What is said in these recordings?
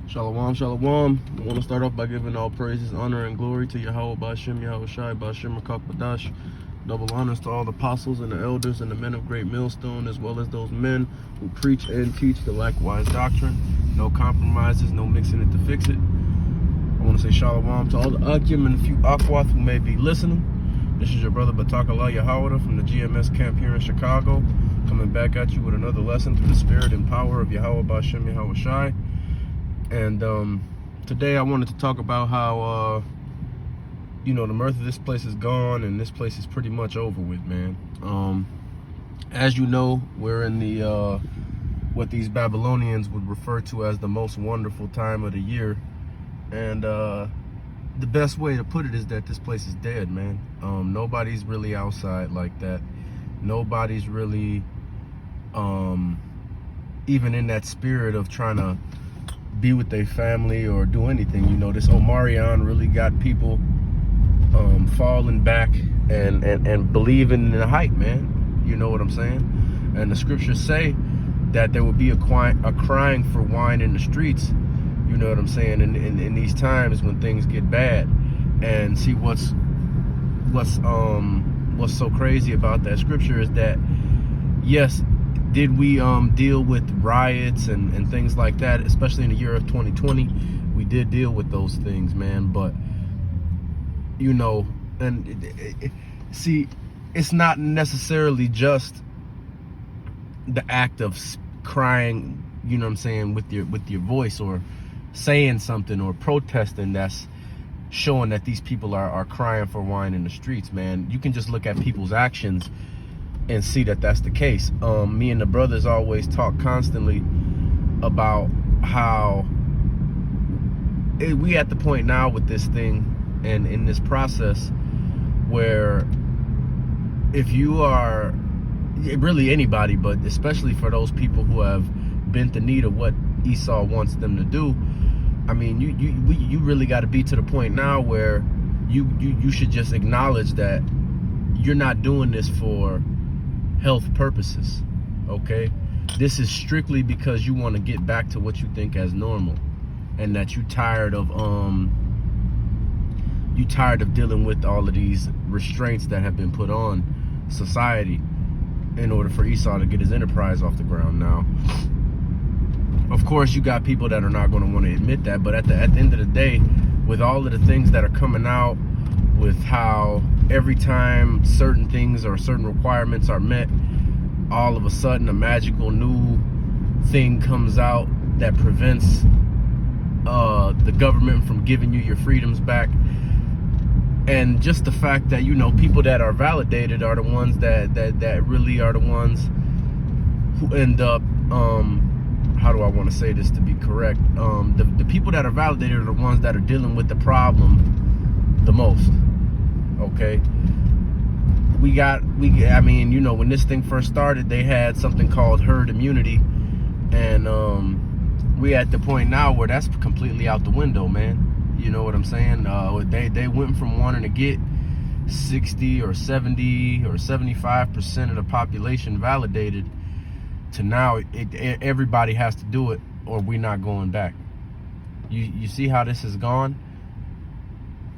Shalom, shalom. I want to start off by giving all praises, honor, and glory to Yahweh Ba'Shem, Yahweh Shai, Ba'Shem Rakak. Double honors to all the apostles and the elders and the men of great millstone, as well as those men who preach and teach the likewise doctrine. No compromises, no mixing it to fix it. I want to say shalom to all the Akim and a few Akwath who may be listening. This is your brother Batakallah Yahawada from the GMS camp here in Chicago, coming back at you with another lesson through the spirit and power of Yahweh Ba'Shem, Yahweh Shai. And today I wanted to talk about how the mirth of this place is gone and this place is pretty much over with, man. As you know, we're in the what these Babylonians would refer to as the most wonderful time of the year, and the best way to put it is that this place is dead, man. Nobody's really outside like that. Nobody's really even in that spirit of trying to be with their family or do anything. You know, this Omarion really got people falling back and believing in the hype, man. You know what I'm saying? And the scriptures say that there will be a crying for wine in the streets. You know what I'm saying? In these times when things get bad. And see, what's so crazy about that scripture is that, yes, did we deal with riots and things like that, especially in the year of 2020? We did deal with those things, man. But see, it's not necessarily just the act of crying, you know what I'm saying, with your voice or saying something or protesting that's showing that these people are crying for wine in the streets, man. You can just look at people's actions and see that that's the case. Me and the brothers always talk constantly about how we at the point now with this thing and in this process where if you are really anybody, but especially for those people who have bent the knee to what Esau wants them to do, I mean, you really got to be to the point now where you should just acknowledge that you're not doing this for health purposes, okay? This is strictly because you want to get back to what you think as normal, and that you tired of dealing with all of these restraints that have been put on society in order for Esau to get his enterprise off the ground. Now, of course, you got people that are not going to want to admit that, but at the end of the day, with all of the things that are coming out, with how every time certain things or certain requirements are met, all of a sudden a magical new thing comes out that prevents the government from giving you your freedoms back. And just the fact that, people that are validated are the ones that really are the ones who end up, how do I want to say this to be correct? The people that are validated are the ones that are dealing with the problem the most. Okay, when this thing first started, they had something called herd immunity, and we at the point now where that's completely out the window, man. You know what I'm saying? They went from wanting to get 60 or 70 or 75% of the population validated to now everybody has to do it or we're not going back. You see how this has gone?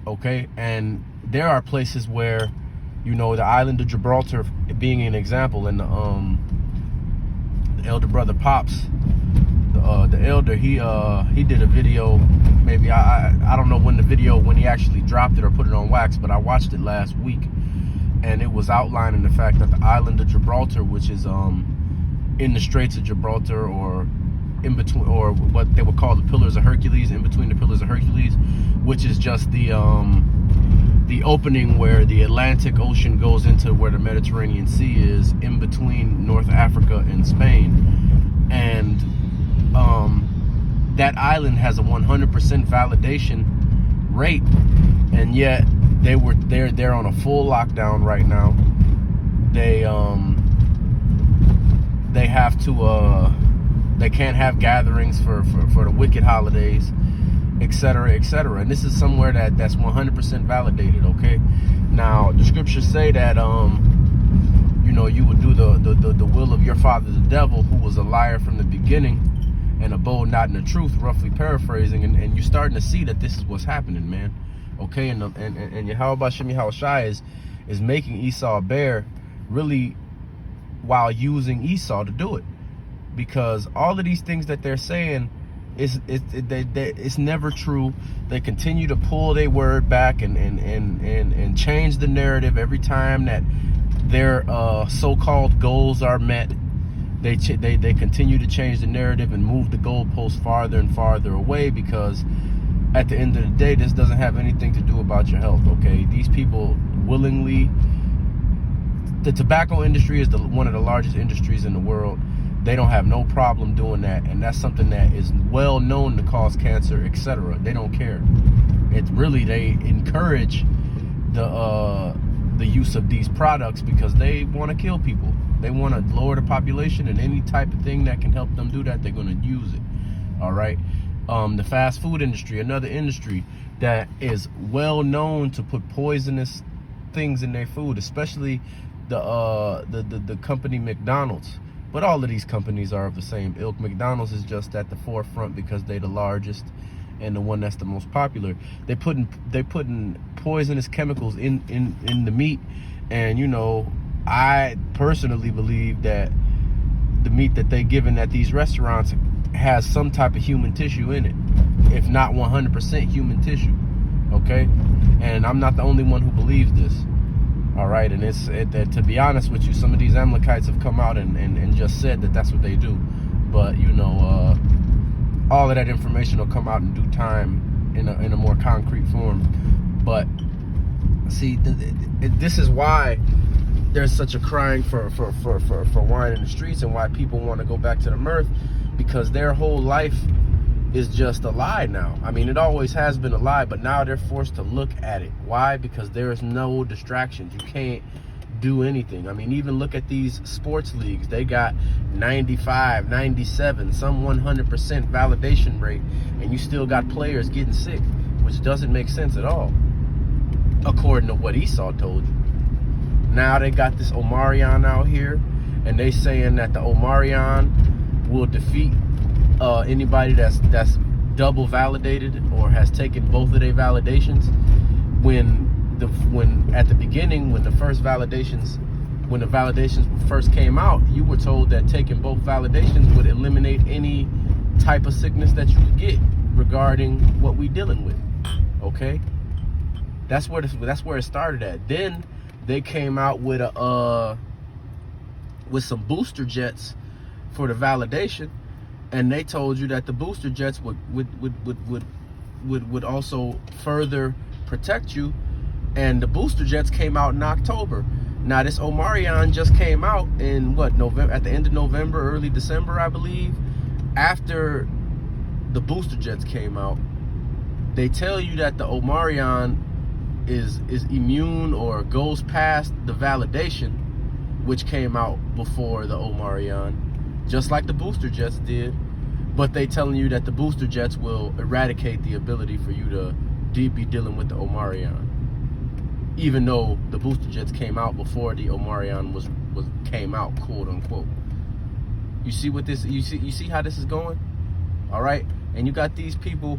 Okay, and there are places where, the island of Gibraltar being an example, and the elder brother Pops, the elder, he did a video, maybe I don't know when he actually dropped it or put it on wax, but I watched it last week, and it was outlining the fact that the island of Gibraltar, which is in the Straits of Gibraltar, or in between, or what they would call the Pillars of Hercules, in between the Pillars of Hercules, which is just the opening where the Atlantic Ocean goes into where the Mediterranean Sea is, in between North Africa and Spain. And that island has a 100% validation rate, and yet they're on a full lockdown right now. They have to they can't have gatherings for the wicked holidays, etc., etc. And this is somewhere that's 100% validated. Okay, now the scriptures say that you would do the will of your father the devil, who was a liar from the beginning, and abode not in the truth, roughly paraphrasing, and you're starting to see that this is what's happening, man. Okay, and Yahweh Bashem Yahweh Shai is making Esau bear, really, while using Esau to do it, because all of these things that they're saying it's never true. They continue to pull their word back and change the narrative every time that their so-called goals are met. They continue to change the narrative and move the goalposts farther and farther away, because at the end of the day, this doesn't have anything to do about your health, okay? These people willingly, the tobacco industry is one of the largest industries in the world. They don't have no problem doing that, and that's something that is well known to cause cancer, etc. They don't care. It's really, they encourage the use of these products because they want to kill people. They want to lower the population, and any type of thing that can help them do that, they're going to use it. All right. The fast food industry, another industry that is well known to put poisonous things in their food, especially the company McDonald's. But all of these companies are of the same ilk. McDonald's is just at the forefront because they're the largest and the one that's the most popular. They're putting poisonous chemicals in the meat, and you know, I personally believe that the meat that they giving at these restaurants has some type of human tissue in it, if not 100% human tissue. Okay, and I'm not the only one who believes this. All right, and to be honest with you, some of these Amalekites have come out and just said that that's what they do. But you know, all of that information will come out in due time in a more concrete form. But see, this is why there's such a crying for wine in the streets, and why people want to go back to the mirth, because their whole life is just a lie now. I mean, it always has been a lie, but now they're forced to look at it. Why? Because there is no distractions. You can't do anything. I mean, even look at these sports leagues. They got 95, 97, some 100% validation rate, and you still got players getting sick, which doesn't make sense at all, according to what Esau told you. Now they got this Omarion out here, and they saying that the Omarion will defeat anybody that's double validated or has taken both of their validations. When at the beginning, when the validations first came out, you were told that taking both validations would eliminate any type of sickness that you could get regarding what we dealing with. Okay, that's where it started at. Then they came out with some booster jets for the validation. And they told you that the booster jets would also further protect you. And the booster jets came out in October. Now this Omarion just came out in November, at the end of November, early December, I believe. After the booster jets came out, they tell you that the Omarion is immune or goes past the validation, which came out before the Omarion, just like the booster jets did. But they telling you that the booster jets will eradicate the ability for you to be dealing with the Omarion, even though the booster jets came out before the Omarion came out, quote unquote. You see what this? You see how this is going? All right, and you got these people.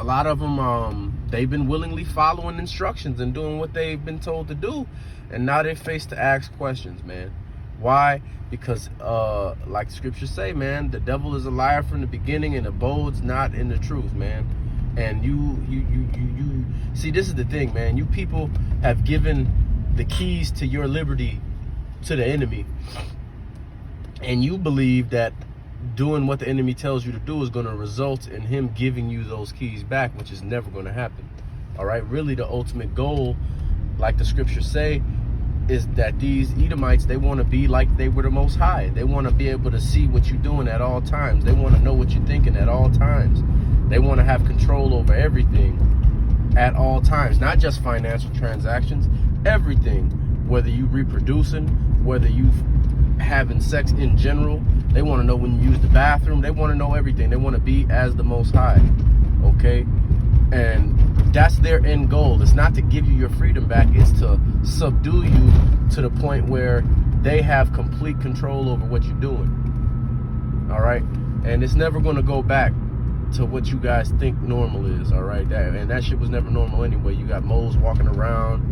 A lot of them, they've been willingly following instructions and doing what they've been told to do, and now they're faced to ask questions, man. Why? Because like scriptures say, man, the devil is a liar from the beginning and abodes not in the truth, man. And you see, this is the thing, man. You people have given the keys to your liberty to the enemy, and you believe that doing what the enemy tells you to do is going to result in him giving you those keys back, which is never going to happen. All right, really the ultimate goal, like the scriptures say, is that these Edomites, they want to be like they were the Most High. They want to be able to see what you're doing at all times. They want to know what you're thinking at all times. They want to have control over everything at all times, not just financial transactions, everything. Whether you reproducing, whether you having sex in general, they want to know when you use the bathroom. They want to know everything. They want to be as the Most High, okay? And that's their end goal. It's not to give you your freedom back. It's to subdue you to the point where they have complete control over what you're doing. All right? And it's never going to go back to what you guys think normal is, all right? That shit was never normal anyway. You got moles walking around,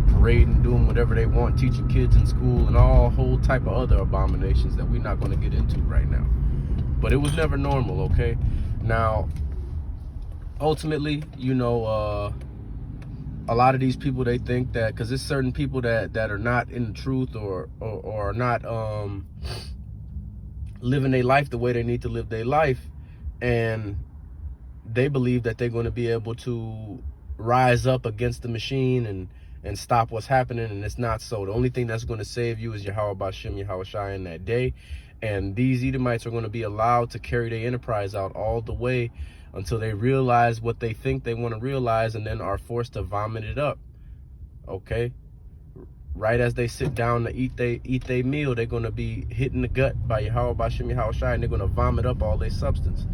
parading, doing whatever they want, teaching kids in school, and all whole type of other abominations that we're not going to get into right now. But it was never normal, okay? Now, ultimately, you know, a lot of these people, they think that because there's certain people that are not in the truth or are not living their life the way they need to live their life, and they believe that they're going to be able to rise up against the machine and stop what's happening, and it's not so. The only thing that's going to save you is Yahweh Bashem, Yahweh Shai in that day. And these Edomites are going to be allowed to carry their enterprise out all the way until they realize what they think they want to realize, and then are forced to vomit it up. Okay? Right as they sit down to eat they meal, they're going to be hit in the gut by Yahweh Bashem, Yahweh Shai, and they're going to vomit up all their substance.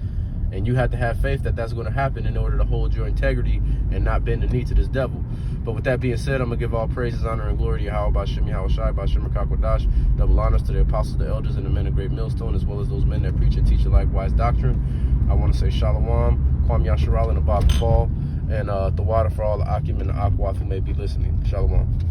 And you have to have faith that that's going to happen in order to hold your integrity and not bend the knee to this devil. But with that being said, I'm going to give all praises, honor, and glory to Yahweh Bashem, Yahweh Shai, Bashem Rakakwadash. Double honors to the apostles, the elders, and the men of great millstone, as well as those men that preach and teach a likewise doctrine. I want to say Shalom, Kwam Yasharal, and Abba Fall, and the water for all the Akim and the Akwath who may be listening. Shalom.